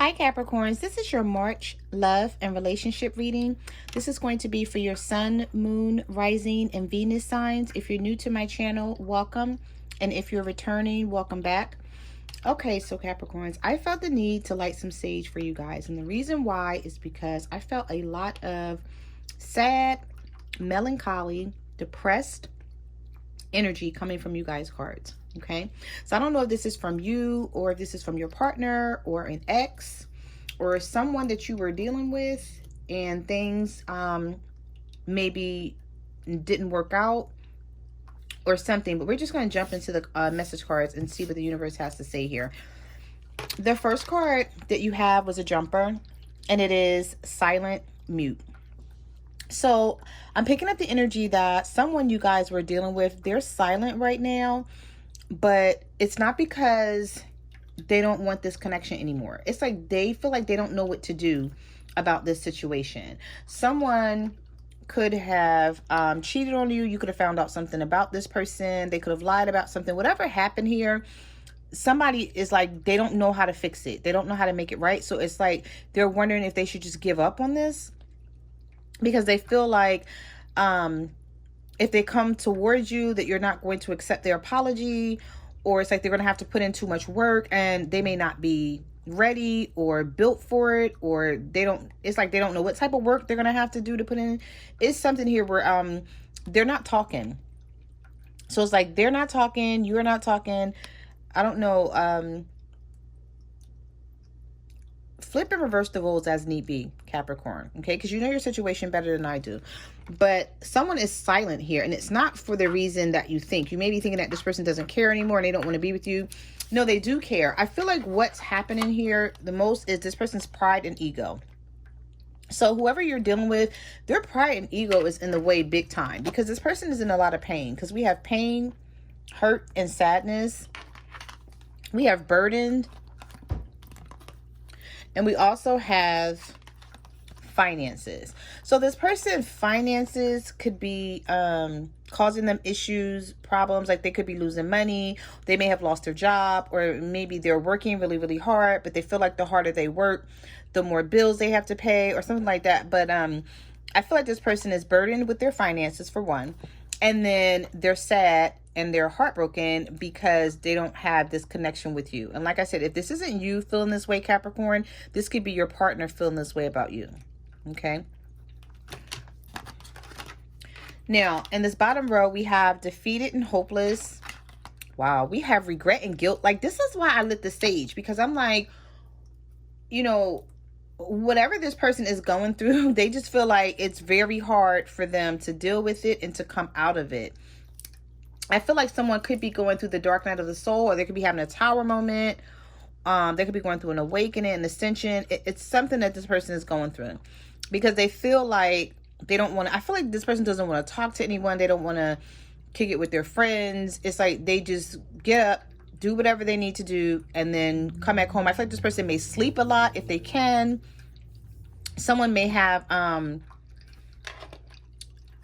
Hi Capricorns, this is your March love and relationship reading. This is going to be for your Sun, Moon, Rising, and Venus signs. If you're new to my channel, welcome. And if you're returning, welcome back. Okay, so Capricorns, I felt the need to light some sage for you guys. And the reason why is because I felt a lot of sad, melancholy, depressed energy coming from you guys' cards. Okay, so I don't know if this is from you or if this is from your partner or an ex or someone that you were dealing with and things maybe didn't work out or something, but we're just going to jump into the message cards and see what the universe has to say here. The first card that you have was a jumper, and it is silent mute. So I'm picking up the energy that someone you guys were dealing with, they're silent right now, but it's not because they don't want this connection anymore. It's like they feel like they don't know what to do about this situation. Someone could have cheated on you. You could have found out something about this person. They could have lied about something. Whatever happened here, somebody is like, they don't know how to fix it. They don't know how to make it right. So it's like they're wondering if they should just give up on this, because they feel like if they come towards you that you're not going to accept their apology, or it's like they're going to have to put in too much work and they may not be ready or built for it, or it's like they don't know what type of work they're going to have to do to put in. It's something here where they're not talking. So it's like they're not talking, you're not talking. I don't know. Flip and reverse the roles as need be, Capricorn, okay? Because you know your situation better than I do. But someone is silent here, and it's not for the reason that you think. You may be thinking that this person doesn't care anymore and they don't want to be with you. No, they do care. I feel like what's happening here the most is this person's pride and ego. So whoever you're dealing with, their pride and ego is in the way big time, because this person is in a lot of pain. Because we have pain, hurt, and sadness. We have burdened. And we also have finances. So this person's finances could be causing them issues, problems, like they could be losing money. They may have lost their job, or maybe they're working really, really hard, but they feel like the harder they work, the more bills they have to pay or something like that. But I feel like this person is burdened with their finances, for one. And then they're sad and they're heartbroken because they don't have this connection with you. And like I said, if this isn't you feeling this way, Capricorn, this could be your partner feeling this way about you. Okay. Now, in this bottom row, we have defeated and hopeless. Wow. We have regret and guilt. Like, this is why I lit the stage, because I'm like, you know, whatever this person is going through, they just feel like it's very hard for them to deal with it and to come out of it. I feel like someone could be going through the dark night of the soul, or they could be having a tower moment. They could be going through an awakening, an ascension. It's something that this person is going through, because they feel like they don't want to. I feel like this person doesn't want to talk to anyone. They don't want to kick it with their friends. It's like they just get up, do whatever they need to do, and then come back home. I feel like this person may sleep a lot if they can. Someone may have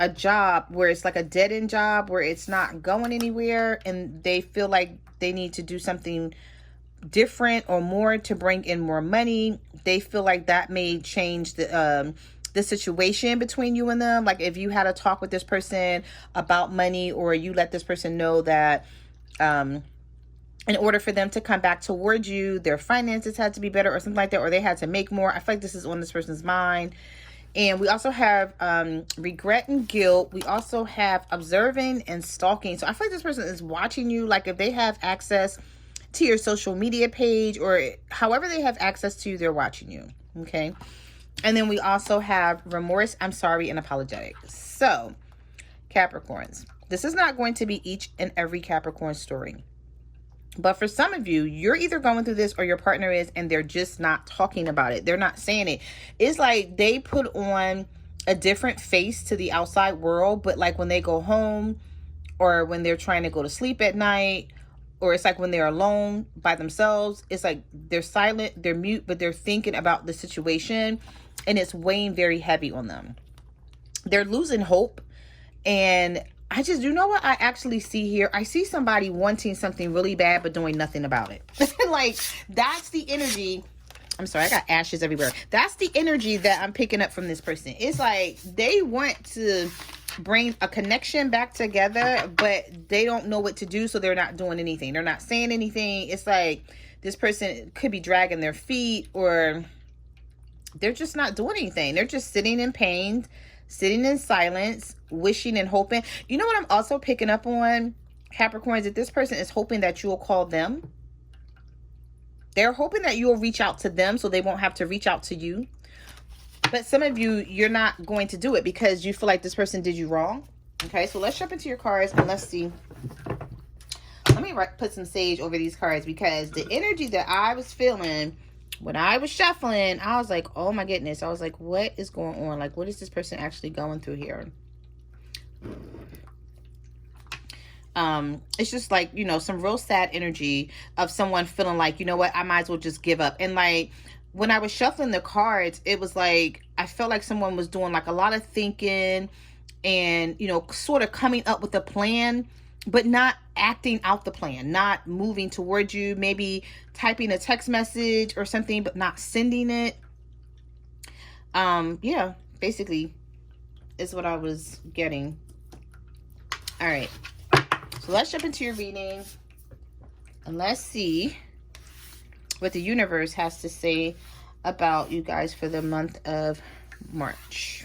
a job where it's like a dead-end job where it's not going anywhere, and they feel like they need to do something different or more to bring in more money. They feel like that may change the situation between you and them. Like if you had a talk with this person about money, or you let this person know that in order for them to come back towards you, their finances had to be better or something like that, or they had to make more. I feel like this is on this person's mind. And we also have regret and guilt. We also have observing and stalking. So I feel like this person is watching you. Like if they have access to your social media page, or however they have access to you, they're watching you. Okay. And then we also have remorse, I'm sorry, and apologetic. So Capricorns, this is not going to be each and every Capricorn story. But for some of you, you're either going through this or your partner is, and they're just not talking about it. They're not saying it. It's like they put on a different face to the outside world, but like when they go home, or when they're trying to go to sleep at night, or it's like when they're alone by themselves, it's like they're silent, they're mute, but they're thinking about the situation, and it's weighing very heavy on them. They're losing hope. And I just, you know what I actually see here? I see somebody wanting something really bad, but doing nothing about it. Like, that's the energy I'm sorry, I got ashes everywhere. That's the energy that I'm picking up from this person. It's like they want to bring a connection back together, but they don't know what to do, so they're not doing anything. They're not saying anything. It's like this person could be dragging their feet, or they're just not doing anything. They're just sitting in pain, sitting in silence, wishing and hoping. You know what I'm also picking up on, Capricorns, that this person is hoping that you'll call them. They're hoping that you'll reach out to them so they won't have to reach out to you. But some of you, you're not going to do it because you feel like this person did you wrong. Okay, so let's jump into your cards and let's see. Let me put some sage over these cards, because the energy that I was feeling when I was shuffling, I was like, oh my goodness. I was like, what is going on? Like, what is this person actually going through here? It's just like, you know, some real sad energy of someone feeling like, you know what, I might as well just give up. And like, when I was shuffling the cards, it was like, I felt like someone was doing like a lot of thinking and, you know, sort of coming up with a plan, but not acting out the plan, not moving towards you, maybe typing a text message or something, but not sending it. Yeah, basically is what I was getting. All right. So let's jump into your reading and let's see what the universe has to say about you guys for the month of March.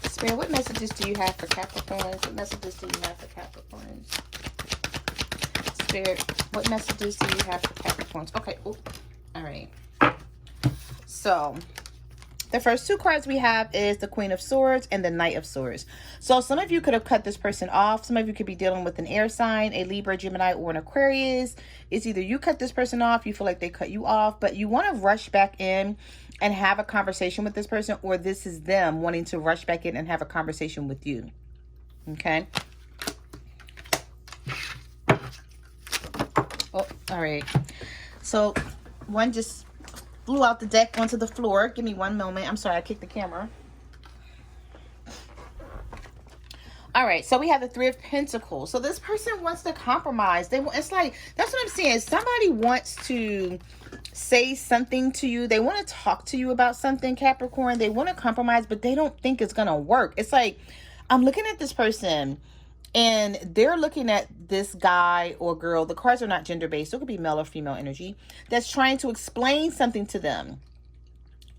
Spirit, what messages do you have for Capricorns? What messages do you have for Capricorns? Spirit, what messages do you have for Capricorns? Okay. Ooh. All right. So the first two cards we have is the Queen of Swords and the Knight of Swords. So some of you could have cut this person off. Some of you could be dealing with an air sign, a Libra, Gemini, or an Aquarius. It's either you cut this person off, you feel like they cut you off, but you want to rush back in and have a conversation with this person, or this is them wanting to rush back in and have a conversation with you. Okay. Oh, all right. So one just flew out the deck onto the floor. Give me one moment. I'm sorry, I kicked the camera. All right, so we have the Three of Pentacles. So this person wants to compromise. It's like, that's what I'm saying. Somebody wants to say something to you. They want to talk to you about something, Capricorn. They want to compromise, but they don't think it's going to work. It's like, I'm looking at this person and they're looking at this guy or girl. The cards are not gender-based. So it could be male or female energy that's trying to explain something to them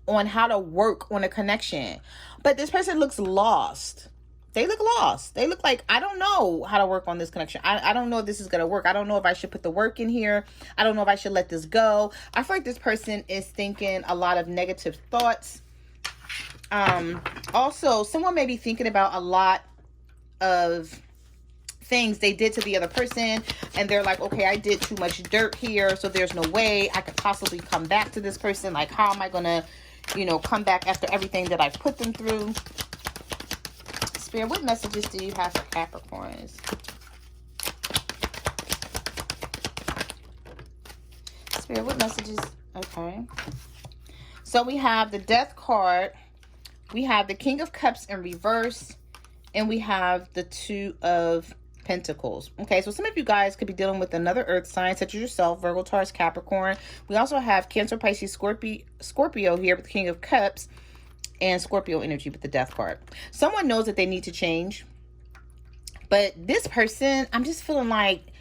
on how to work on a connection. But this person looks lost. They look lost. They look like, I don't know how to work on this connection. I don't know if this is going to work. I don't know if I should put the work in here. I don't know if I should let this go. I feel like this person is thinking a lot of negative thoughts. Also, someone may be thinking about a lot of things they did to the other person, and they're like, okay, I did too much dirt here, so there's no way I could possibly come back to this person. Like, how am I gonna, you know, come back after everything that I've put them through? Spirit, what messages do you have for Capricorns? Spirit, what messages? Okay, so we have the Death card, we have the King of Cups in reverse, and we have the Two of Pentacles. Okay, so some of you guys could be dealing with another earth sign, such as yourself, Virgo, Taurus, Capricorn. We also have Cancer, Pisces, Scorpio here with the King of Cups, and Scorpio energy with the Death card. Someone knows that they need to change, but this person, I'm just feeling like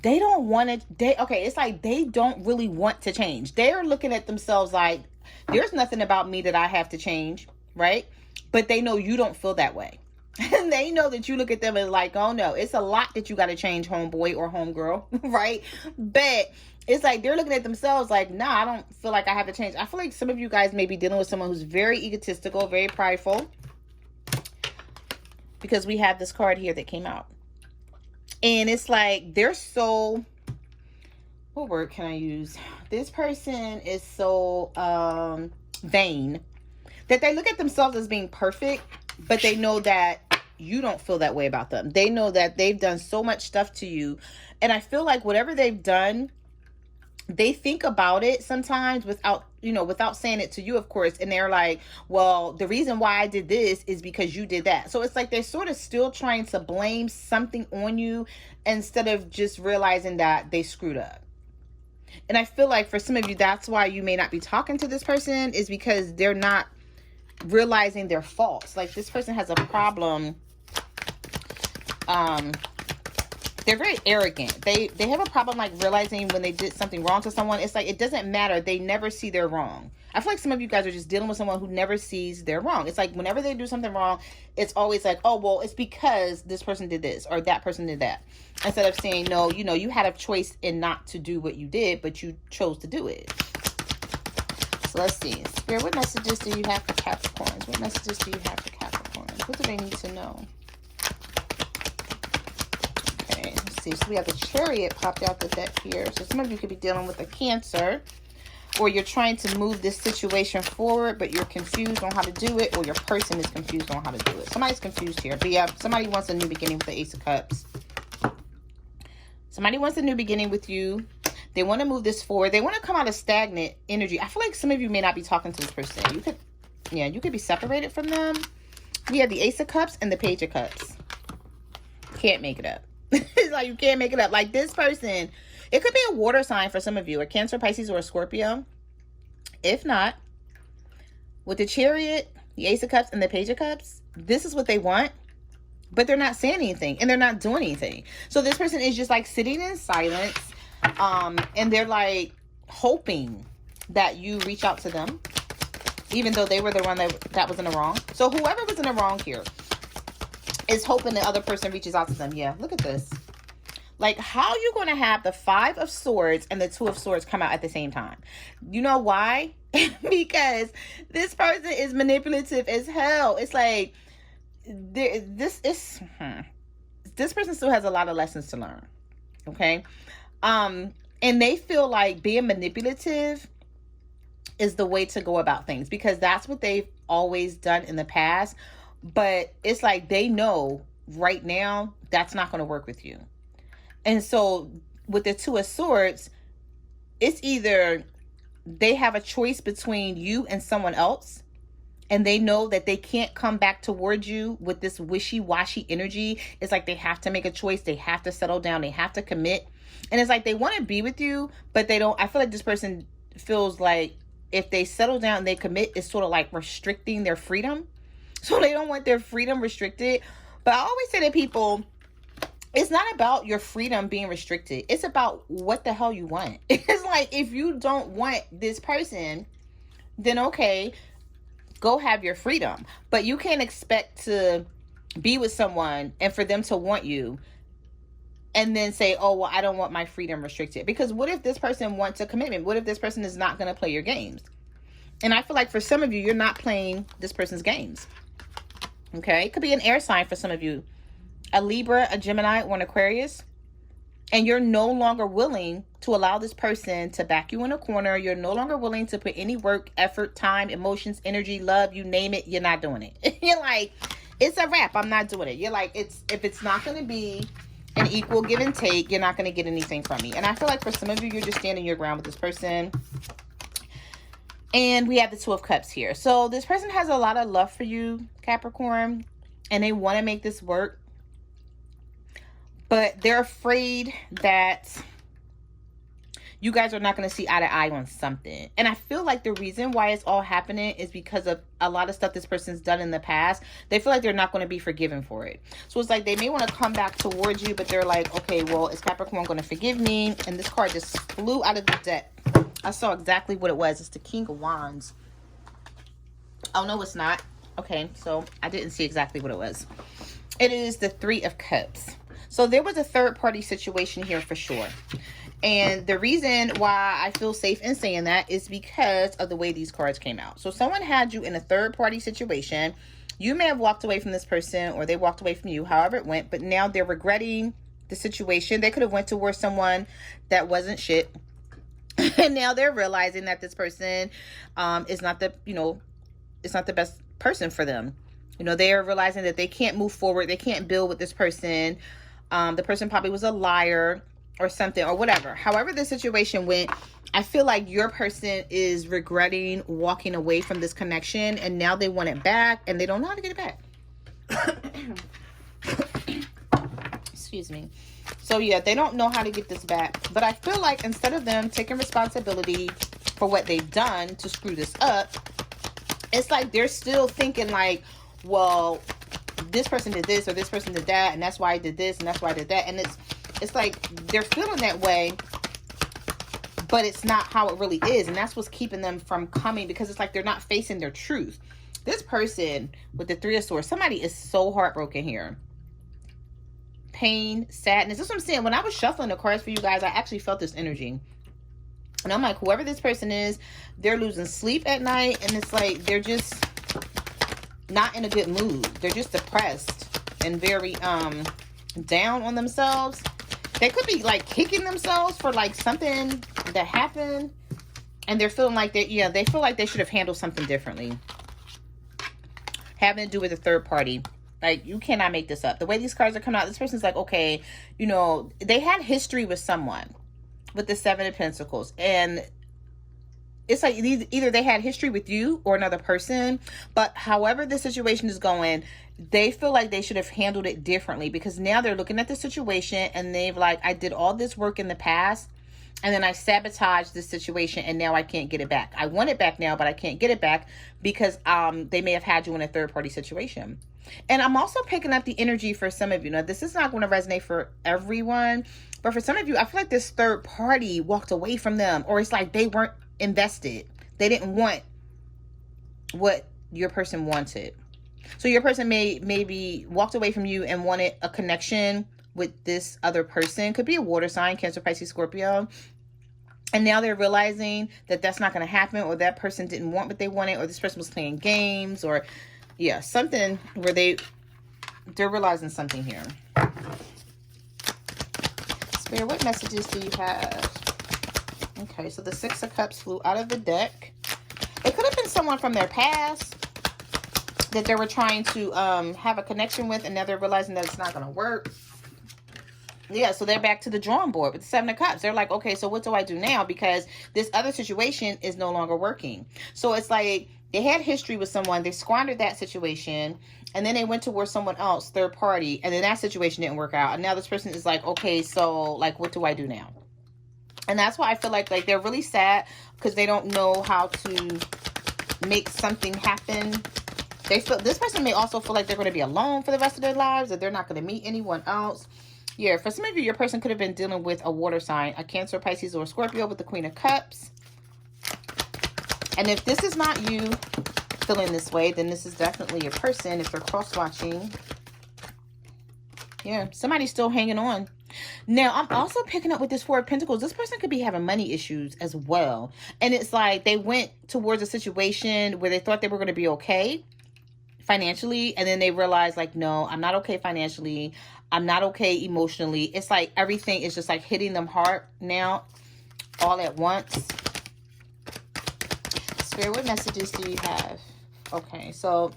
they don't want to. It's like they don't really want to change. They're looking at themselves like, there's nothing about me that I have to change, right? But they know you don't feel that way. And they know that you look at them and like, oh no, it's a lot that you got to change, homeboy or homegirl, right? But it's like they're looking at themselves like, nah, I don't feel like I have to change. I feel like some of you guys may be dealing with someone who's very egotistical, very prideful, because we have this card here that came out. And it's like they're so, what word can I use? This person is so vain that they look at themselves as being perfect, but they know that you don't feel that way about them. They know that they've done so much stuff to you. And I feel like whatever they've done, they think about it sometimes without without saying it to you, of course. And they're like, well, the reason why I did this is because you did that. So it's like they're sort of still trying to blame something on you instead of just realizing that they screwed up. And I feel like for some of you, that's why you may not be talking to this person, is because they're not realizing their faults. Like, this person has a problem. They're very arrogant. They have a problem, like, realizing when they did something wrong to someone. It's like, it doesn't matter. They never see their wrong. I feel like some of you guys are just dealing with someone who never sees their wrong. It's like, whenever they do something wrong, it's always like, oh, well, it's because this person did this or that person did that. Instead of saying, no, you had a choice in not to do what you did, but you chose to do it. So let's see. Spirit, what messages do you have for Capricorns? What messages do you have for Capricorns? What do they need to know? Okay, let's see. So we have the Chariot popped out the deck here. So some of you could be dealing with a Cancer, or you're trying to move this situation forward, but you're confused on how to do it, or your person is confused on how to do it. Somebody's confused here. But yeah, somebody wants a new beginning with the Ace of Cups. Somebody wants a new beginning with you. They want to move this forward. They want to come out of stagnant energy. I feel like some of you may not be talking to this person. You could be separated from them. We have the Ace of Cups and the Page of Cups. Can't make it up. It's like, you can't make it up. Like, this person, it could be a water sign for some of you, a Cancer, Pisces, or a Scorpio. If not, with the Chariot, the Ace of Cups, and the Page of Cups, this is what they want, but they're not saying anything and they're not doing anything. So this person is just like sitting in silence, and they're like hoping that you reach out to them, even though they were the one that was in the wrong. So whoever was in the wrong here is hoping the other person reaches out to them. Yeah, look at this. Like, how are you going to have the Five of Swords and the Two of Swords come out at the same time? You know why? Because this person is manipulative as hell. It's like, this person still has a lot of lessons to learn. Okay? And they feel like being manipulative is the way to go about things, because that's what they've always done in the past. But it's like, they know right now that's not going to work with you. And so with the Two of Swords, it's either they have a choice between you and someone else, and they know that they can't come back towards you with this wishy-washy energy. It's like they have to make a choice. They have to settle down. They have to commit. And it's like they want to be with you, but they don't. I feel like this person feels like if they settle down and they commit, it's sort of like restricting their freedom. So they don't want their freedom restricted. But I always say to people, it's not about your freedom being restricted. It's about what the hell you want. It's like, if you don't want this person, then okay, go have your freedom. But you can't expect to be with someone and for them to want you and then say, oh, well, I don't want my freedom restricted. Because what if this person wants a commitment? What if this person is not going to play your games? And I feel like for some of you, you're not playing this person's games. Okay? It could be an air sign for some of you. A Libra, a Gemini, or an Aquarius. And you're no longer willing to allow this person to back you in a corner. You're no longer willing to put any work, effort, time, emotions, energy, love, you name it. You're not doing it. You're like, it's a wrap. I'm not doing it. You're like, if it's not going to be an equal give and take, you're not going to get anything from me. And I feel like for some of you, you're just standing your ground with this person. And we have the Two of Cups here. So this person has a lot of love for you, Capricorn, and they want to make this work. But they're afraid that you guys are not going to see eye to eye on something. And I feel like the reason why it's all happening is because of a lot of stuff this person's done in the past. They feel like they're not going to be forgiven for it. So it's like they may want to come back towards you, but they're like, okay, well, is Capricorn going to forgive me? And this card just flew out of the deck. I saw exactly what it was. It's the King of Wands. Oh, no, it's not. Okay, so I didn't see exactly what it was. It is the Three of Cups. So there was a third party situation here for sure. And the reason why I feel safe in saying that is because of the way these cards came out. So someone had you in a third party situation. You may have walked away from this person, or they walked away from you, however it went. But now they're regretting the situation. They could have went towards someone that wasn't shit. And now they're realizing that this person is not the, it's not the best person for them. They're realizing that they can't move forward. They can't build with this person. The person probably was a liar. or something, or whatever. However the situation went, I feel like your person is regretting walking away from this connection, and now they want it back and they don't know how to get it back. Excuse me. So yeah, they don't know how to get this back. But I feel like instead of them taking responsibility for what they've done to screw this up, it's like they're still thinking like, well, this person did this or this person did that, and that's why I did this and that's why I did that. And it's like they're feeling that way, but it's not how it really is. And that's what's keeping them from coming, because it's like they're not facing their truth. This person with the Three of Swords, somebody is so heartbroken here. Pain, sadness. That's what I'm saying. When I was shuffling the cards for you guys, I actually felt this energy. And I'm like, whoever this person is, they're losing sleep at night. And it's like they're just not in a good mood. They're just depressed and very down on themselves. They could be like kicking themselves for like something that happened, and they're feeling like they feel like they should have handled something differently, having to do with a third party. Like, you cannot make this up. The way these cards are coming out, this person's like, okay, you know, they had history with someone with the Seven of Pentacles, and it's like either they had history with you or another person, but however the situation is going, they feel like they should have handled it differently, because now they're looking at the situation and they've like, I did all this work in the past and then I sabotaged this situation and now I can't get it back. I want it back now, but I can't get it back because they may have had you in a third party situation. And I'm also picking up the energy for some of you. Now, this is not going to resonate for everyone, but for some of you, I feel like this third party walked away from them, or it's like they weren't invested. They didn't want what your person wanted. So your person maybe walked away from you and wanted a connection with this other person. Could be a water sign, Cancer, Pisces, Scorpio. And now they're realizing that that's not going to happen, or that person didn't want what they wanted, or this person was playing games, or yeah, something where they're realizing something here. Spirit, what messages do you have? Okay, so the Six of Cups flew out of the deck. It could have been someone from their past that they were trying to have a connection with, and now they're realizing that it's not going to work. Yeah, so they're back to the drawing board with the Seven of Cups. They're like, okay, so what do I do now? Because this other situation is no longer working. So it's like they had history with someone, they squandered that situation, and then they went towards someone else, third party, and then that situation didn't work out. And now this person is like, okay, so like, what do I do now? And that's why I feel like they're really sad, because they don't know how to make something happen. They feel, this person may also feel like they're going to be alone for the rest of their lives, that they're not going to meet anyone else. Yeah, for some of you, your person could have been dealing with a water sign, a Cancer, Pisces, or Scorpio with the Queen of Cups. And if this is not you feeling this way, then this is definitely your person if they're cross-watching. Yeah, somebody's still hanging on. Now, I'm also picking up with this Four of Pentacles. This person could be having money issues as well. And it's like they went towards a situation where they thought they were going to be okay financially, and then they realized like, no, I'm not okay financially. I'm not okay emotionally. It's like everything is just like hitting them hard now, all at once. Spirit, what messages do you have? Okay, so,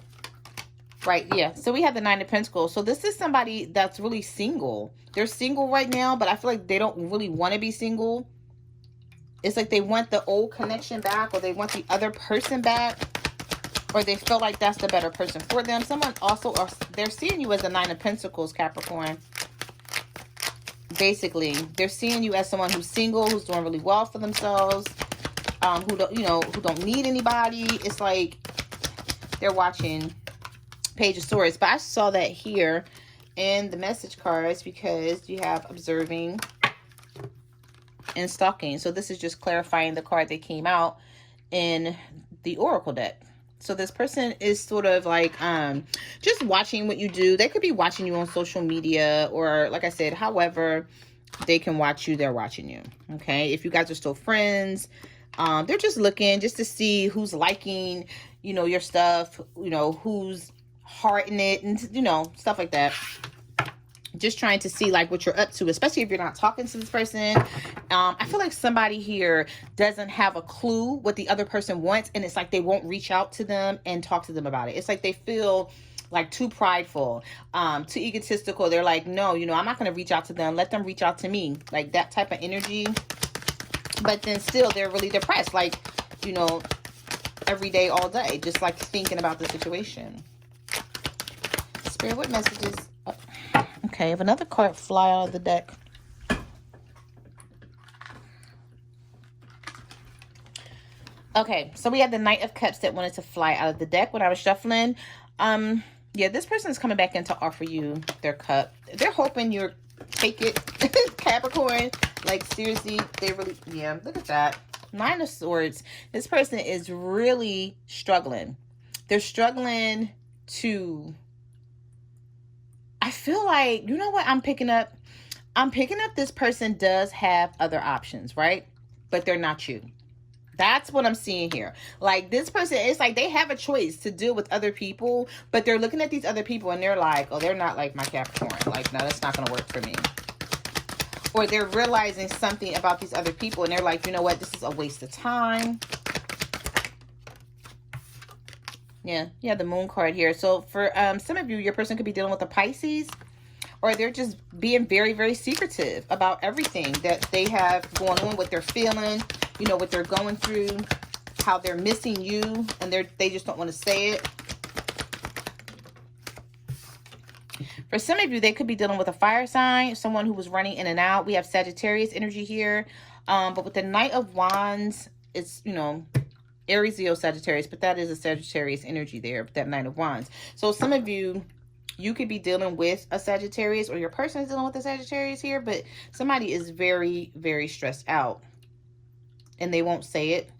right, yeah. So we have the Nine of Pentacles. So this is somebody that's really single. They're single right now, but I feel like they don't really want to be single. It's like they want the old connection back, or they want the other person back, or they feel like that's the better person for them. Someone also, or they're seeing you as the Nine of Pentacles, Capricorn. Basically, they're seeing you as someone who's single, who's doing really well for themselves, who don't need anybody. It's like they're watching Page of Swords. But I saw that here in the message cards, because you have observing and stalking. So this is just clarifying the card that came out in the Oracle deck. So this person is sort of like just watching what you do. They could be watching you on social media, or like I said, however they can watch you, they're watching you. Okay, if you guys are still friends, they're just looking just to see who's liking, your stuff, who's hearting it, and stuff like that. Just trying to see like what you're up to, especially if you're not talking to this person. I feel like somebody here doesn't have a clue what the other person wants, and it's like they won't reach out to them and talk to them about it. It's like they feel like too prideful, too egotistical. They're like, no, you know, I'm not going to reach out to them. Let them reach out to me. Like that type of energy. But then still they're really depressed. Like, you know, every day, all day, just like thinking about the situation. Spirit, what messages? Oh, okay, if another card fly out of the deck. Okay, so we had the Knight of Cups that wanted to fly out of the deck when I was shuffling. Yeah, this person is coming back in to offer you their cup. They're hoping you're take it, Capricorn. Like, seriously, they really, yeah, look at that. Nine of Swords. This person is really struggling. They're struggling to, I feel like, you know what I'm picking up? I'm picking up this person does have other options, right? But they're not you. That's what I'm seeing here. Like, this person, it's like they have a choice to deal with other people, but they're looking at these other people and they're like, oh, they're not like my Capricorn. Like, no, that's not going to work for me. Or they're realizing something about these other people and they're like, you know what, this is a waste of time. Yeah, the Moon card here. So for some of you, your person could be dealing with a Pisces, or they're just being very, very secretive about everything that they have going on, what they're feeling, you know, what they're going through, how they're missing you, and they just don't want to say it. For some of you, they could be dealing with a fire sign, someone who was running in and out. We have Sagittarius energy here. But with the Knight of Wands, it's, you know, Aries, Leo, Sagittarius, but that is a Sagittarius energy there, that Knight of Wands. So some of you, you could be dealing with a Sagittarius, or your person is dealing with a Sagittarius here, but somebody is very, very stressed out and they won't say it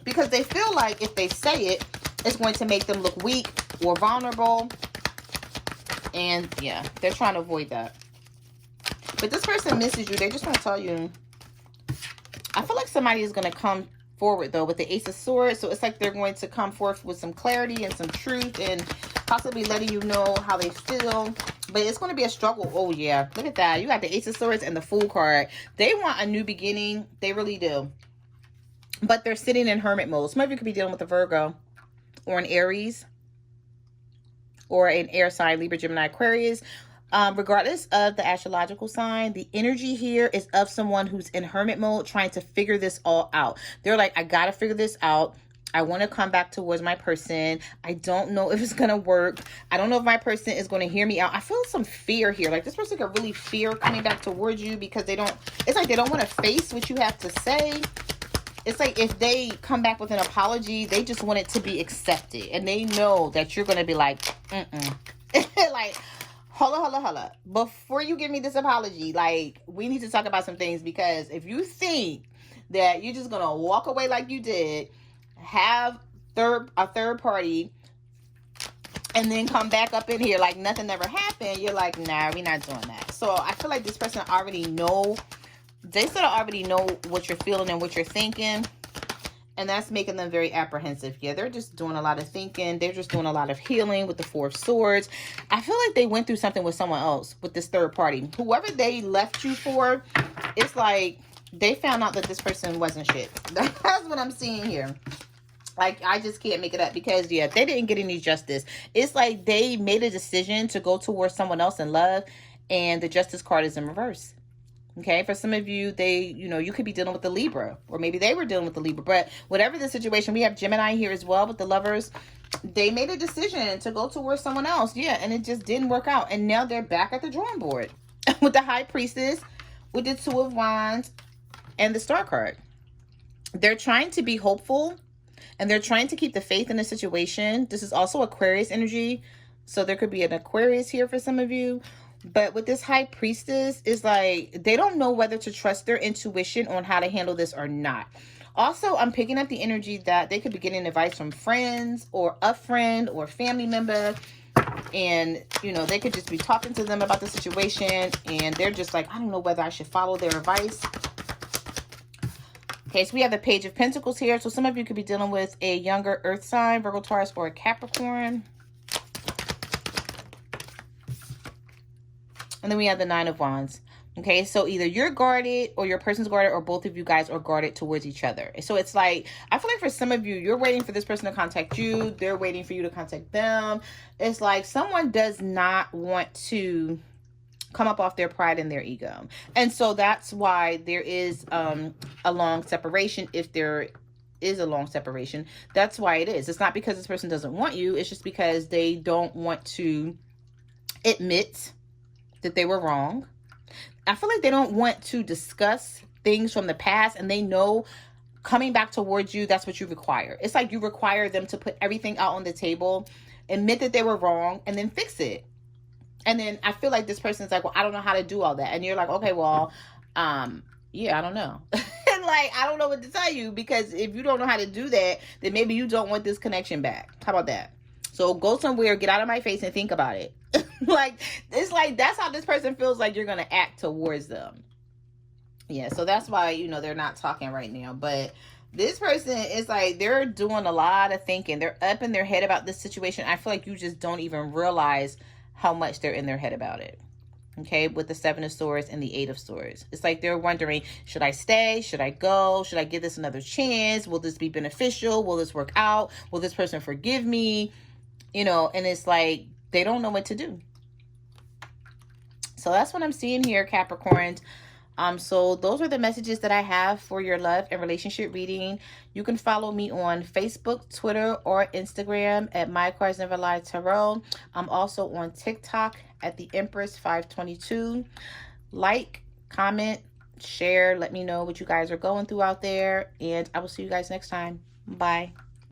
because they feel like if they say it, it's going to make them look weak or vulnerable. And yeah, they're trying to avoid that. But this person misses you. They just want to tell you. I feel like somebody is going to come forward though with the Ace of Swords. So it's like they're going to come forth with some clarity and some truth and possibly letting you know how they feel. But it's going to be a struggle. Oh yeah, look at that. You got the Ace of Swords and the Fool card. They want a new beginning. They really do. But they're sitting in hermit mode. Some of you could be dealing with a Virgo or an Aries or an air sign, Libra, Gemini, Aquarius. Regardless of the astrological sign, the energy here is of someone who's in hermit mode trying to figure this all out. They're like, I got to figure this out. I want to come back towards my person. I don't know if it's going to work. I don't know if my person is going to hear me out. I feel some fear here. Like this person could really fear coming back towards you because they don't, it's like they don't want to face what you have to say. It's like if they come back with an apology, they just want it to be accepted. And they know that you're going to be like, like, holla. Before you give me this apology, like, we need to talk about some things. Because if you think that you're just going to walk away like you did, have a third party, and then come back up in here like nothing ever happened, you're like, nah, we're not doing that. So I feel like this person already know. They sort of already know what you're feeling and what you're thinking. And that's making them very apprehensive. Yeah, they're just doing a lot of thinking. They're just doing a lot of healing with the Four of Swords. I feel like they went through something with someone else, with this third party. Whoever they left you for, it's like they found out that this person wasn't shit. That's what I'm seeing here. Like, I just can't make it up because, yeah, they didn't get any justice. It's like they made a decision to go towards someone else in love, and the Justice card is in reverse. Okay, for some of you, you could be dealing with the Libra, or maybe they were dealing with the Libra. But whatever the situation, we have Gemini here as well with the Lovers. They made a decision to go towards someone else. Yeah, and it just didn't work out. And now they're back at the drawing board with the High Priestess, with the Two of Wands, and the Star card. They're trying to be hopeful, and they're trying to keep the faith in the situation. This is also Aquarius energy. So there could be an Aquarius here for some of you. But with this High Priestess, is like they don't know whether to trust their intuition on how to handle this or not. Also, I'm picking up the energy that they could be getting advice from friends or a friend or family member. And, they could just be talking to them about the situation. And they're just like, I don't know whether I should follow their advice. Okay, so we have the Page of Pentacles here. So some of you could be dealing with a younger Earth sign, Virgo, Taurus, or a Capricorn. And then we have the Nine of Wands. Okay, so either you're guarded or your person's guarded or both of you guys are guarded towards each other. So it's like, I feel like for some of you, you're waiting for this person to contact you. They're waiting for you to contact them. It's like someone does not want to come up off their pride and their ego. And so that's why there is a long separation. If there is a long separation, that's why it is. It's not because this person doesn't want you. It's just because they don't want to admit that they were wrong. I feel like they don't want to discuss things from the past, and they know coming back towards you, that's what you require. It's like you require them to put everything out on the table, admit that they were wrong, and then fix it. And then I feel like this person's like, well, I don't know how to do all that. And you're like, okay, well, yeah, I don't know. And like, I don't know what to tell you, because if you don't know how to do that, then maybe you don't want this connection back. How about that? So go somewhere, get out of my face, and think about it. Like, it's like, that's how this person feels like you're going to act towards them. Yeah, so that's why, you know, they're not talking right now. But this person is like, they're doing a lot of thinking. They're up in their head about this situation. I feel like you just don't even realize how much they're in their head about it. Okay, with the 7 of Swords and the 8 of Swords. It's like they're wondering, should I stay? Should I go? Should I give this another chance? Will this be beneficial? Will this work out? Will this person forgive me? You know, and it's like they don't know what to do. So that's what I'm seeing here, Capricorns. So those are the messages that I have for your love and relationship reading. You can follow me on Facebook, Twitter, or Instagram at My Cards Never Lie Tarot. I'm also on TikTok at the Empress 522. Like, comment, share, let me know what you guys are going through out there, and I will see you guys next time. Bye.